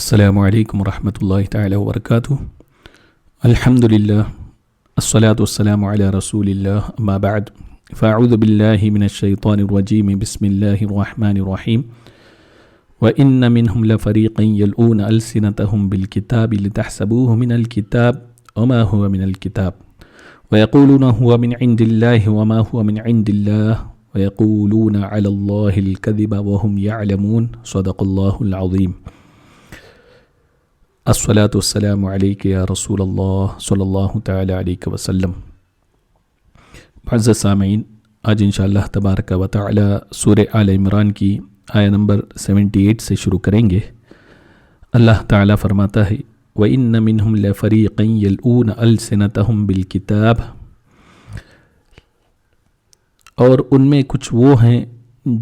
السلام علیکم ورحمۃ اللہ تعالی وبرکاتہ۔ الحمد للہ الصلاۃ والسلام علی رسول اللہ، اما بعد فاعوذ باللہ من الشیطان الرجیم، بسم اللہ الرحمن الرحیم۔ وَإِنَّ مِنْهُمْ لَفَرِيقًا يَلْؤُونَ أَلْسِنَتَهُمْ بِالْكِتَابِ لِتَحْسَبُوهُ مِنَ الْكِتَابِ وَمَا هُوَ مِنَ الْكِتَابِ وَيَقُولُونَ هُوَ مِنْ عِنْدِ اللَّهِ وَمَا هُوَ مِنْ عِنْدِ اللَّهِ وَيَقُولُونَ عَلَى اللَّهِ الْكَذِبَ وَهُمْ يَعْلَمُونَ صدق اللہ العظیم۔ الصلاۃ والسلام علیک یا رسول اللہ صلی اللہ تعالی علیہ وسلم۔ معزز سامعین، آج انشاءاللہ تبارک و تعالی سورہ آل عمران کی آیہ نمبر 78 سے شروع کریں گے۔ اللہ تعالی فرماتا ہے وَإِنَّ مِنْهُمْ لَفَرِيقًا يَلْؤُونَ أَلْسِنَتَهُمْ بِالْكِتَابِ، اور ان میں کچھ وہ ہیں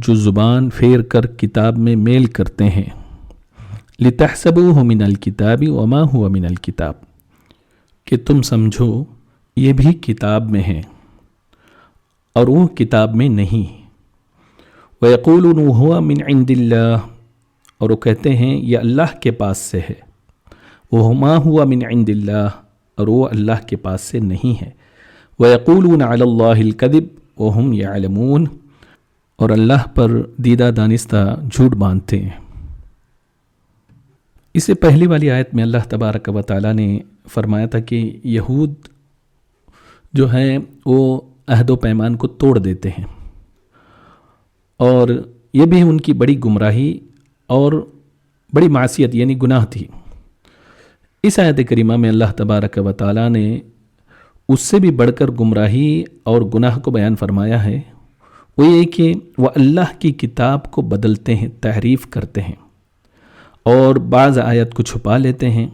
جو زبان پھیر کر کتاب میں میل کرتے ہیں۔ لِتَحْسَبُوهُ مِنَ الْكِتَابِ وَمَا هُوَ مِنَ الْكِتَابِ، کہ تم سمجھو یہ بھی کتاب میں ہیں اور وہ کتاب میں نہیں۔ وَيَقُولُونَ هُوَ مِنْ عِنْدِ اللَّهِ، اور وہ کہتے ہیں یہ اللہ کے پاس سے ہے۔ وَمَا هُوَ مِنْ عِنْدِ اللَّهِ، اور وہ اللہ کے پاس سے نہیں ہے۔ وَيَقُولُونَ عَلَى اللَّهِ الْكَذِبَ وَهُمْ يَعْلَمُونَ، اور اللہ پر دیدہ دانستہ جھوٹ باندھتے ہیں۔ اس سے پہلی والی آیت میں اللہ تبارک و تعالیٰ نے فرمایا تھا کہ یہود جو ہیں وہ عہد و پیمان کو توڑ دیتے ہیں، اور یہ بھی ان کی بڑی گمراہی اور بڑی معصیت یعنی گناہ تھی۔ اس آیت کریمہ میں اللہ تبارک و تعالیٰ نے اس سے بھی بڑھ کر گمراہی اور گناہ کو بیان فرمایا ہے، وہ یہ کہ وہ اللہ کی کتاب کو بدلتے ہیں، تحریف کرتے ہیں، اور بعض آیت کو چھپا لیتے ہیں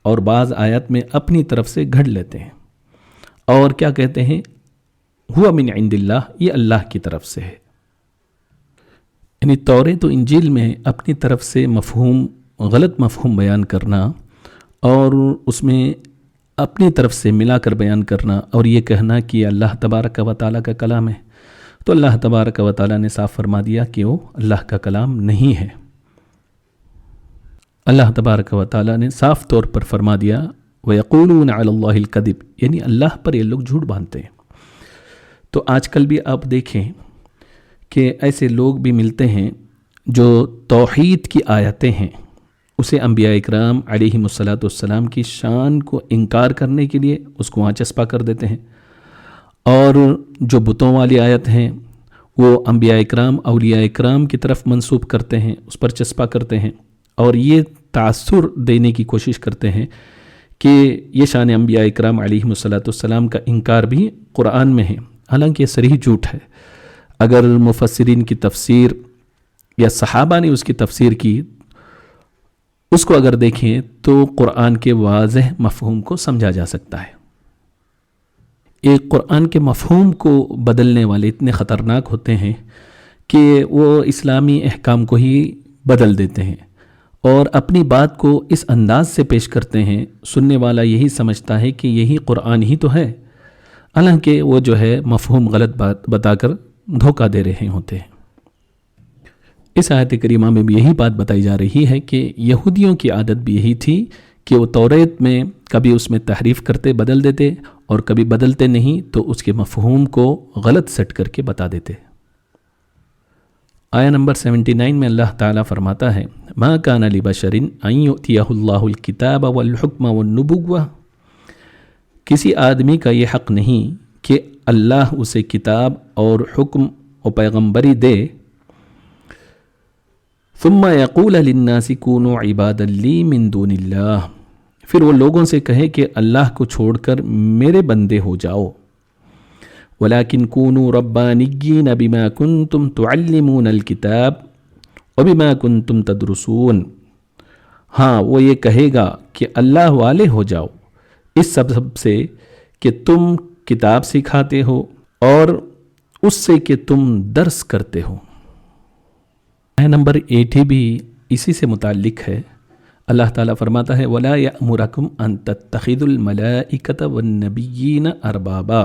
اور بعض آیت میں اپنی طرف سے گھڑ لیتے ہیں، اور کیا کہتے ہیں ہوا من عند اللہ، یہ اللہ کی طرف سے ہے۔ یعنی توریت و انجیل میں اپنی طرف سے مفہوم، غلط مفہوم بیان کرنا اور اس میں اپنی طرف سے ملا کر بیان کرنا، اور یہ کہنا کہ اللہ تبارک و تعالیٰ کا کلام ہے، تو اللہ تبارک و تعالیٰ نے صاف فرما دیا کہ وہ اللہ کا کلام نہیں ہے۔ اللہ تبارک و تعالیٰ نے صاف طور پر فرما دیا وَيَقُولُونَ عَلَى اللَّهِ الْكَذِبَ، یعنی اللہ پر یہ لوگ جھوٹ باندھتے ہیں۔ تو آج کل بھی آپ دیکھیں کہ ایسے لوگ بھی ملتے ہیں جو توحید کی آیتیں ہیں اسے انبیاء اکرام علیہم الصلاۃ والسلام کی شان کو انکار کرنے کے لیے اس کو وہاں چسپا کر دیتے ہیں، اور جو بتوں والی آیت ہیں وہ انبیاء اکرام، اولیاء اکرام کی طرف منسوب کرتے ہیں، اس پر چسپا کرتے ہیں، اور یہ تاثر دینے کی کوشش کرتے ہیں کہ یہ شان انبیاء اکرام علیہم الصلاۃ والسلام کا انکار بھی قرآن میں ہے، حالانکہ یہ صریح جھوٹ ہے۔ اگر مفسرین کی تفسیر یا صحابہ نے اس کی تفسیر کی، اس کو اگر دیکھیں تو قرآن کے واضح مفہوم کو سمجھا جا سکتا ہے۔ ایک قرآن کے مفہوم کو بدلنے والے اتنے خطرناک ہوتے ہیں کہ وہ اسلامی احکام کو ہی بدل دیتے ہیں اور اپنی بات کو اس انداز سے پیش کرتے ہیں، سننے والا یہی سمجھتا ہے کہ یہی قرآن ہی تو ہے، حالانکہ وہ جو ہے مفہوم غلط بات بتا کر دھوکہ دے رہے ہوتے ہیں۔ اس آیت کریمہ میں بھی یہی بات بتائی جا رہی ہے کہ یہودیوں کی عادت بھی یہی تھی کہ وہ توریت میں کبھی اس میں تحریف کرتے، بدل دیتے، اور کبھی بدلتے نہیں تو اس کے مفہوم کو غلط سیٹ کر کے بتا دیتے۔ آیہ نمبر 79 میں اللہ تعالیٰ فرماتا ہے ما کان لبشر ان یؤتیہ اللہ الکتاب والحکم والنبوۃ، کسی آدمی کا یہ حق نہیں کہ اللہ اسے کتاب اور حکم و پیغمبری دے، ثم یقول للناس کونوا عبادا لی من دون اللہ، پھر وہ لوگوں سے کہے کہ اللہ کو چھوڑ کر میرے بندے ہو جاؤ۔ وَلَكِنْ كُونُوا رَبَّانِيِّينَ بِمَا كُنْتُمْ تُعَلِّمُونَ الْكِتَابَ وَبِمَا كُنْتُمْ تَدْرُسُونَ، ہاں وہ یہ کہے گا کہ اللہ والے ہو جاؤ اس سبب سے کہ تم کتاب سکھاتے ہو اور اس سے کہ تم درس کرتے ہو۔ آیہ نمبر 80 بھی اسی سے متعلق ہے۔ اللہ تعالیٰ فرماتا ہے وَلَا يَأْمُرَكُمْ أَن تَتَّخِذُوا الْمَلَائِكَةَ وَالنَّبِيِّينَ أَرْبَابًا،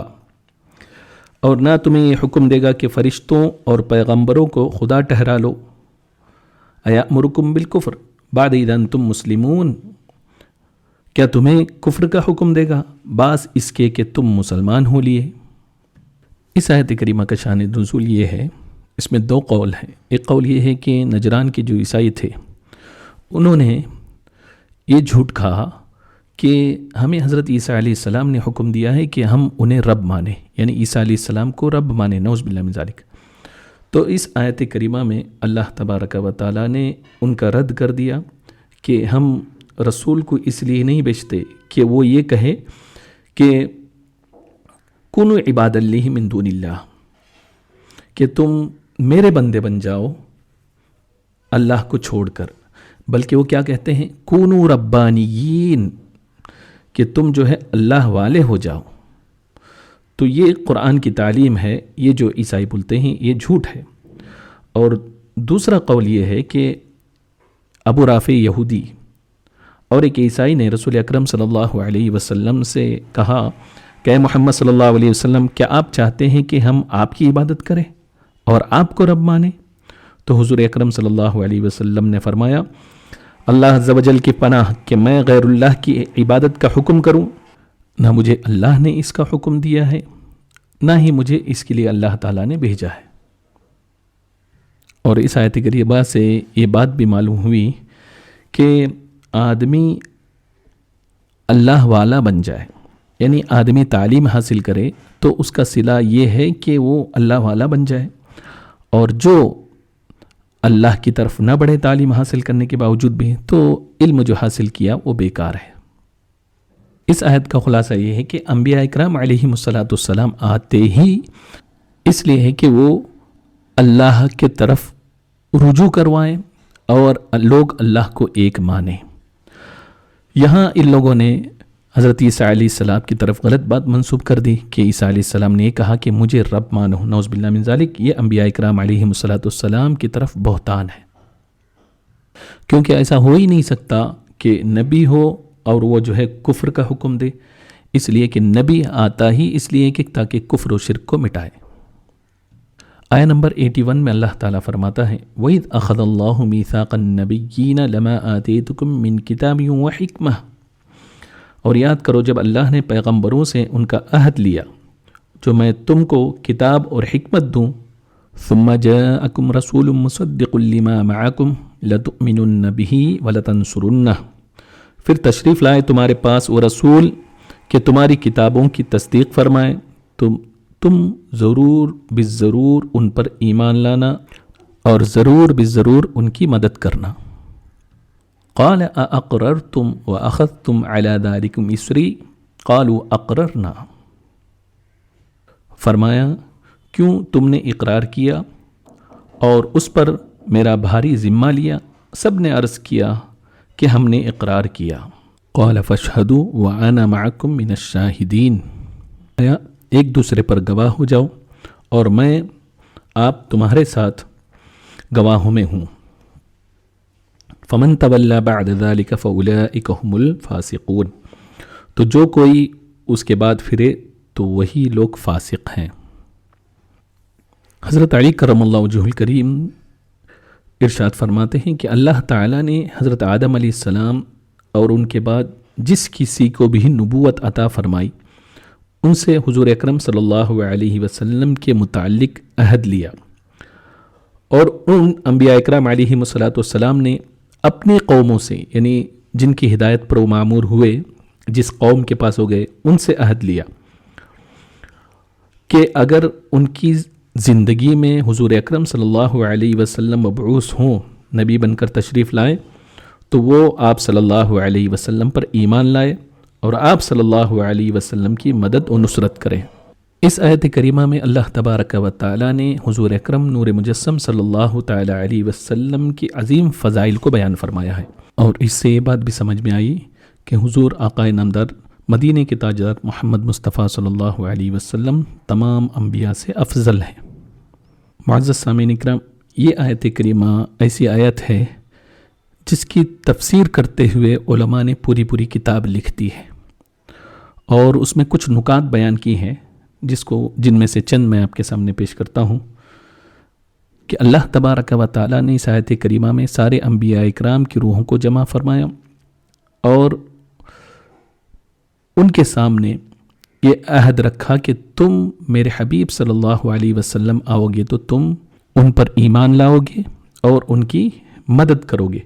اور نہ تمہیں یہ حکم دے گا کہ فرشتوں اور پیغمبروں کو خدا ٹھہرا لو۔ ایامرکم بالکفر، بعد اذ انتم مسلمون، کیا تمہیں کفر کا حکم دے گا بعد اس کے کہ تم مسلمان ہو لیے۔ اس آیت کریمہ کا شان نزول یہ ہے، اس میں دو قول ہیں۔ ایک قول یہ ہے کہ نجران کے جو عیسائی تھے انہوں نے یہ جھوٹ کہا کہ ہمیں حضرت عیسیٰ علیہ السلام نے حکم دیا ہے کہ ہم انہیں رب مانیں، یعنی عیسیٰ علیہ السلام کو رب مانیں، نعوذ باللہ من ذالک۔ تو اس آیت کریمہ میں اللہ تبارک و تعالیٰ نے ان کا رد کر دیا کہ ہم رسول کو اس لیے نہیں بھیجتے کہ وہ یہ کہے کہ کنوا عباد اللہ من دون اللہ، کہ تم میرے بندے بن جاؤ اللہ کو چھوڑ کر، بلکہ وہ کیا کہتے ہیں، کونوا ربانیین، کہ تم جو ہے اللہ والے ہو جاؤ۔ تو یہ قرآن کی تعلیم ہے، یہ جو عیسائی بولتے ہیں یہ جھوٹ ہے۔ اور دوسرا قول یہ ہے کہ ابو رافع یہودی اور ایک عیسائی نے رسول اکرم صلی اللہ علیہ وسلم سے کہا کہ اے محمد صلی اللہ علیہ وسلم، کیا آپ چاہتے ہیں کہ ہم آپ کی عبادت کریں اور آپ کو رب مانیں؟ تو حضور اکرم صلی اللہ علیہ وسلم نے فرمایا، اللہ عز و جل کی پناہ کہ میں غیر اللہ کی عبادت کا حکم کروں، نہ مجھے اللہ نے اس کا حکم دیا ہے، نہ ہی مجھے اس کے لیے اللہ تعالیٰ نے بھیجا ہے۔ اور اس آیت کریمہ سے یہ بات بھی معلوم ہوئی کہ آدمی اللہ والا بن جائے، یعنی آدمی تعلیم حاصل کرے تو اس کا صلہ یہ ہے کہ وہ اللہ والا بن جائے، اور جو اللہ کی طرف نہ بڑھے تعلیم حاصل کرنے کے باوجود بھی، تو علم جو حاصل کیا وہ بیکار ہے۔ اس آیت کا خلاصہ یہ ہے کہ انبیاء اکرام علیہم السلام آتے ہی اس لیے ہے کہ وہ اللہ کے طرف رجوع کروائیں اور لوگ اللہ کو ایک مانیں۔ یہاں ان لوگوں نے حضرت عیسیٰ علیہ السلام کی طرف غلط بات منسوب کر دی کہ عیسیٰ علیہ السلام نے یہ کہا کہ مجھے رب مانو، نعوذ باللہ من ذالک۔ یہ انبیاء اکرام علیہم السلام کی طرف بہتان ہے، کیونکہ ایسا ہو ہی نہیں سکتا کہ نبی ہو اور وہ جو ہے کفر کا حکم دے، اس لیے کہ نبی آتا ہی اس لیے کہ تاکہ کفر و شرک کو مٹائے۔ آیہ نمبر 81 میں اللہ تعالیٰ فرماتا ہے، وَإِذْ أَخَذَ اللَّهُ مِيثَاقَ النَّبِيِّينَ لَمَا آتَيْتُكُم مِّن كِتَابٍ وَحِكْمَةٍ، اور یاد کرو جب اللہ نے پیغمبروں سے ان کا عہد لیا جو میں تم کو کتاب اور حکمت دوں، ثُمَّ جَاءَكُمْ رَسُولٌ مُصَدِّقٌ لِّمَا مَعَكُمْ لَتُؤْمِنُنَّ بِهِ وَلَتَنصُرُنَّهُ، پھر تشریف لائے تمہارے پاس وہ رسول کہ تمہاری کتابوں کی تصدیق فرمائے، تم ضرور بالضرور ان پر ایمان لانا اور ضرور بالضرور ان کی مدد کرنا۔ قال اقررتم واخذتم على ذلكم اسری قالوا اقررنا، فرمایا کیوں تم نے اقرار کیا اور اس پر میرا بھاری ذمہ لیا؟ سب نے عرض کیا کہ ہم نے اقرار کیا۔ قال فاشهدوا وانا معكم من الشاہدین، ایک دوسرے پر گواہ ہو جاؤ اور میں آپ تمہارے ساتھ گواہوں میں ہوں۔ فمن تولى بعد ذلك فاولئک هم الفاسقون، تو جو کوئی اس کے بعد پھرے تو وہی لوگ فاسق ہیں۔ حضرت علی کرم اللہ وجہہ الکریم ارشاد فرماتے ہیں کہ اللہ تعالیٰ نے حضرت آدم علیہ السلام اور ان کے بعد جس کسی کو بھی نبوت عطا فرمائی ان سے حضور اکرم صلی اللہ علیہ وسلم کے متعلق عہد لیا، اور ان انبیاء اکرام علیہم السلام نے اپنی قوموں سے، یعنی جن کی ہدایت پر وہ معمور ہوئے، جس قوم کے پاس ہو گئے، ان سے عہد لیا کہ اگر ان کی زندگی میں حضور اکرم صلی اللہ علیہ وسلم مبعوث ہوں، نبی بن کر تشریف لائیں، تو وہ آپ صلی اللہ علیہ وسلم پر ایمان لائے اور آپ صلی اللہ علیہ وسلم کی مدد و نصرت کریں۔ اس آیت کریمہ میں اللہ تبارک و تعالیٰ نے حضور اکرم نور مجسم صلی اللہ تعالی علیہ وسلم کی عظیم فضائل کو بیان فرمایا ہے، اور اس سے یہ بات بھی سمجھ میں آئی کہ حضور آقائے نامدار مدینہ کے تاجدار محمد مصطفیٰ صلی اللہ علیہ وسلم تمام انبیاء سے افضل ہیں۔ معزز سامعین اکرام، یہ آیت کریمہ ایسی آیت ہے جس کی تفسیر کرتے ہوئے علماء نے پوری کتاب لکھ دی ہے، اور اس میں کچھ نکات بیان کی ہیں جن میں سے چند میں آپ کے سامنے پیش کرتا ہوں۔ کہ اللہ تبارک و تعالیٰ نے اس آیت کریمہ میں سارے انبیاء اکرام کی روحوں کو جمع فرمایا اور ان کے سامنے یہ عہد رکھا کہ تم میرے حبیب صلی اللہ علیہ وسلم آؤ گے تو تم ان پر ایمان لاؤ گے اور ان کی مدد کرو گے۔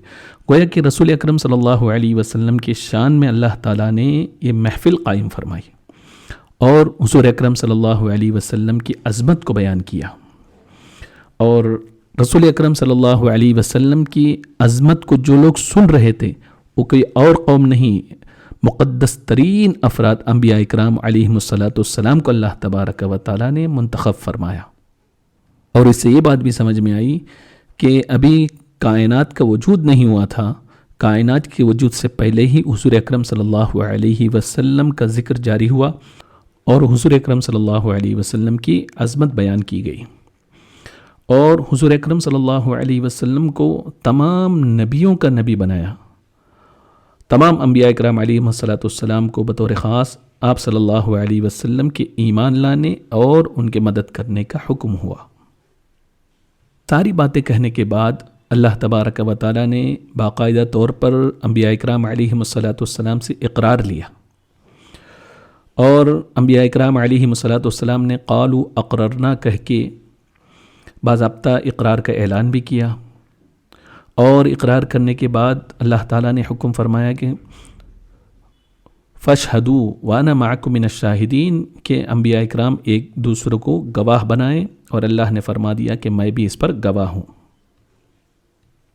گویا کہ رسول اکرم صلی اللہ علیہ وسلم کی شان میں اللہ تعالیٰ نے یہ محفل قائم فرمائی اور حضور اکرم صلی اللہ علیہ وسلم کی عظمت کو بیان کیا، اور رسول اکرم صلی اللہ علیہ وسلم کی عظمت کو جو لوگ سن رہے تھے وہ کوئی اور قوم نہیں، مقدس ترین افراد انبیاء اکرام علیہم السلام کو اللہ تبارک و تعالیٰ نے منتخب فرمایا۔ اور اس سے یہ بات بھی سمجھ میں آئی کہ ابھی کائنات کا وجود نہیں ہوا تھا، کائنات کے وجود سے پہلے ہی حضور اکرم صلی اللہ علیہ وسلم کا ذکر جاری ہوا اور حضور اکرم صلی اللہ علیہ وسلم کی عظمت بیان کی گئی، اور حضور اکرم صلی اللہ علیہ وسلم کو تمام نبیوں کا نبی بنایا۔ تمام انبیاء اکرام علیہم السلام کو بطور خاص آپ صلی اللہ علیہ وسلم کے ایمان لانے اور ان کے مدد کرنے کا حکم ہوا۔ ساری باتیں کہنے کے بعد اللہ تبارک و تعالیٰ نے باقاعدہ طور پر انبیاء اکرام علیہم السلام سے اقرار لیا، اور انبیاء اکرام علیہم السلام نے قالوا اقررنا کہہ کے باضابطہ اقرار کا اعلان بھی کیا، اور اقرار کرنے کے بعد اللہ تعالیٰ نے حکم فرمایا کہ فاشہدوا وانا معکم من الشاہدین، کہ انبیاء اکرام ایک دوسرے کو گواہ بنائیں، اور اللہ نے فرما دیا کہ میں بھی اس پر گواہ ہوں۔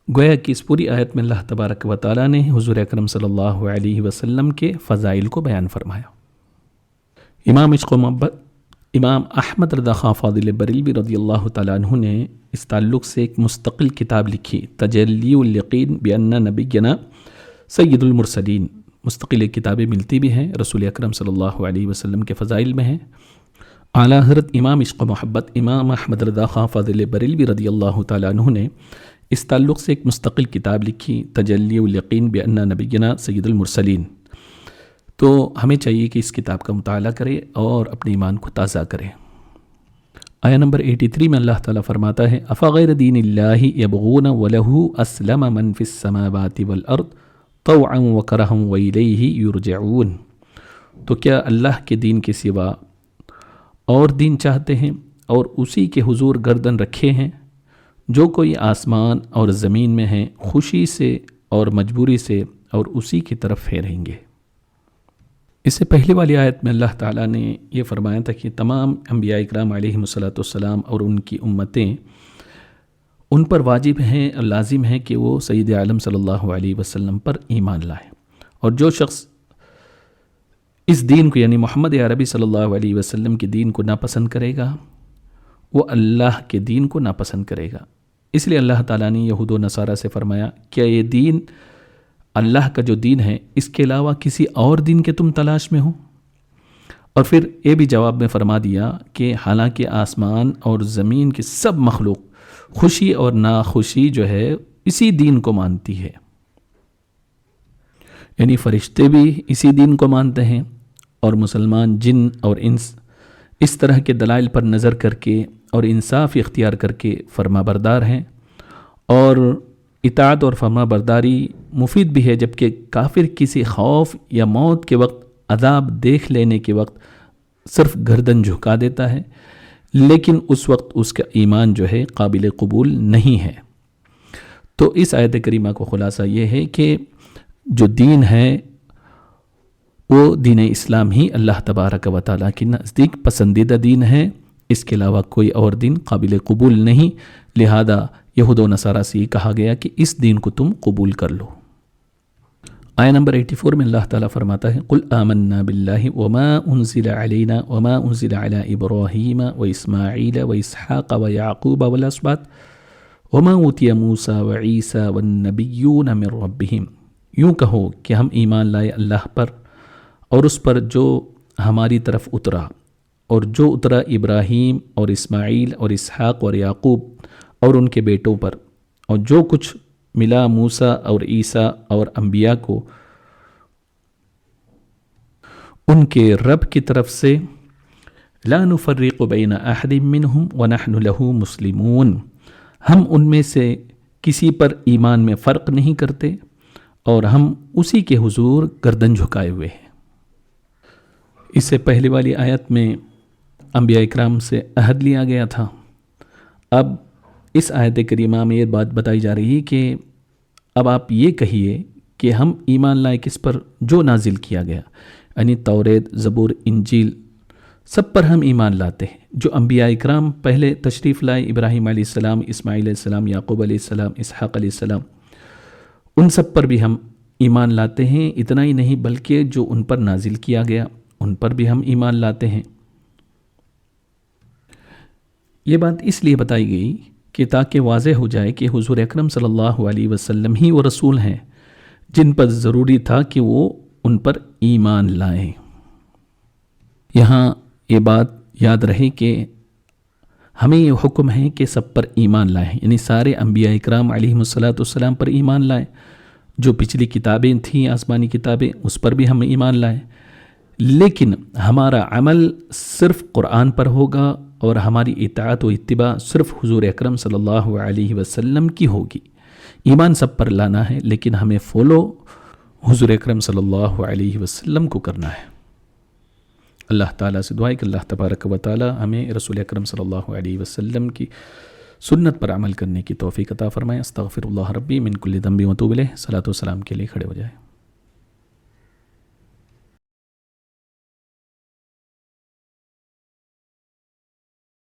گویا کہ اس پوری آیت میں اللہ تبارک و تعالیٰ نے حضور اکرم صلی اللہ علیہ وسلم کے فضائل کو بیان فرمایا۔ امام عشق و محبت امام احمد رضا خان فاضل بریلوی رضی اللہ تعالیٰ عنہ نے اس تعلق سے ایک مستقل کتاب لکھی، تجلی الیقین بان نبینا سید المرسلین۔ مستقل کتابیں ملتی بھی ہیں، رسول اکرم صلی اللہ علیہ وسلم کے فضائل میں ہیں۔ اعلیٰ حضرت امام عشق و محبت امام احمد رضا خان فاضل بریلوی رضی اللہ تعالیٰ عنہ نے اس تعلق سے ایک مستقل کتاب لکھی، تجلی الیقین بان نبینا سید المرسلین۔ تو ہمیں چاہیے کہ اس کتاب کا مطالعہ کرے اور اپنے ایمان کو تازہ کرے۔ آیہ نمبر 83 میں اللہ تعالیٰ فرماتا ہے افغیر دین اللہ یبغون وله اسلم من فی السماوات والارض طوعا وکرہا والیہ یرجعون، تو کیا اللہ کے دین کے سوا اور دین چاہتے ہیں اور اسی کے حضور گردن رکھے ہیں، جو کوئی آسمان اور زمین میں ہیں، خوشی سے اور مجبوری سے اور اسی کی طرف پھیریں گے۔ اس سے پہلے والی آیت میں اللہ تعالیٰ نے یہ فرمایا تھا کہ تمام انبیاء اکرام علیہم السلام اور ان کی امتیں ان پر واجب ہیں اور لازم ہیں کہ وہ سید عالم صلی اللہ علیہ وسلم پر ایمان لائیں، اور جو شخص اس دین کو یعنی محمد عربی صلی اللہ علیہ وسلم کے دین کو ناپسند کرے گا وہ اللہ کے دین کو ناپسند کرے گا۔ اس لیے اللہ تعالیٰ نے یہود و نصارہ سے فرمایا کیا یہ دین اللہ کا جو دین ہے اس کے علاوہ کسی اور دین کے تم تلاش میں ہو؟ اور پھر یہ بھی جواب میں فرما دیا کہ حالانکہ آسمان اور زمین کی سب مخلوق خوشی اور ناخوشی جو ہے اسی دین کو مانتی ہے، یعنی فرشتے بھی اسی دین کو مانتے ہیں، اور مسلمان جن اور انس اس طرح کے دلائل پر نظر کر کے اور انصاف اختیار کر کے فرما بردار ہیں، اور اطاعت اور فرما برداری مفید بھی ہے، جبکہ کافر کسی خوف یا موت کے وقت عذاب دیکھ لینے کے وقت صرف گردن جھکا دیتا ہے، لیکن اس وقت اس کا ایمان جو ہے قابل قبول نہیں ہے۔ تو اس آیت کریمہ کو خلاصہ یہ ہے کہ جو دین ہے وہ دین اسلام ہی اللہ تبارک و تعالیٰ کے نزدیک پسندیدہ دین ہے، اس کے علاوہ کوئی اور دین قابل قبول نہیں، لہذا یہود و نصارہ سے یہ کہا گیا کہ اس دین کو تم قبول کر لو۔ آیہ نمبر 84 میں اللہ تعالیٰ فرماتا ہے قل آمنا باللہ وما انزل علینا وما انزل علی ابراہیم واسماعیل واسحاق ویعقوب والاسباط وما اوتی موسیٰ وعیسیٰ والنبیون من ربہم، یوں کہو کہ ہم ایمان لائے اللہ پر اور اس پر جو ہماری طرف اترا، اور جو اترا ابراہیم اور اسماعیل اور اسحاق اور یعقوب اور ان کے بیٹوں پر، اور جو کچھ ملا موسیٰ اور عیسیٰ اور انبیاء کو ان کے رب کی طرف سے، لا نفرق بین احد منہم ونحن لہ مسلمون، ہم ان میں سے کسی پر ایمان میں فرق نہیں کرتے اور ہم اسی کے حضور گردن جھکائے ہوئے ہیں۔ اس سے پہلے والی آیت میں انبیاء اکرام سے عہد لیا گیا تھا۔ اب اس آیت کریمہ میں یہ بات بتائی جا رہی ہے کہ اب آپ یہ کہیے کہ ہم ایمان لائے کس پر؟ جو نازل کیا گیا، یعنی توریت، زبور، انجیل، سب پر ہم ایمان لاتے ہیں۔ جو انبیاء اکرام پہلے تشریف لائے، ابراہیم علیہ السلام، اسماعیل علیہ السلام، یعقوب علیہ السلام، اسحاق علیہ السلام، ان سب پر بھی ہم ایمان لاتے ہیں۔ اتنا ہی نہیں بلکہ جو ان پر نازل کیا گیا ان پر بھی ہم ایمان لاتے ہیں۔ یہ بات اس لیے بتائی گئی کہ تاکہ واضح ہو جائے کہ حضور اکرم صلی اللہ علیہ وسلم ہی وہ رسول ہیں جن پر ضروری تھا کہ وہ ان پر ایمان لائیں۔ یہاں یہ بات یاد رہے کہ ہمیں یہ حکم ہے کہ سب پر ایمان لائیں، یعنی سارے انبیاء اکرام علیہم السلام پر ایمان لائیں۔ جو پچھلی کتابیں تھیں، آسمانی کتابیں، اس پر بھی ہم ایمان لائیں، لیکن ہمارا عمل صرف قرآن پر ہوگا اور ہماری اطاعت و اتباع صرف حضور اکرم صلی اللہ علیہ وسلم کی ہوگی۔ ایمان سب پر لانا ہے لیکن ہمیں فالو حضور اکرم صلی اللہ علیہ وسلم کو کرنا ہے۔ اللہ تعالیٰ سے دعا ہے کہ اللہ تبارک و تعالیٰ ہمیں رسول اکرم صلی اللہ علیہ وسلم کی سنت پر عمل کرنے کی توفیق عطا فرمائے۔ استغفر اللہ ربی من کل ذنب و اتوب الیہ۔ صلاۃ و سلام کے لیے کھڑے ہو جائے۔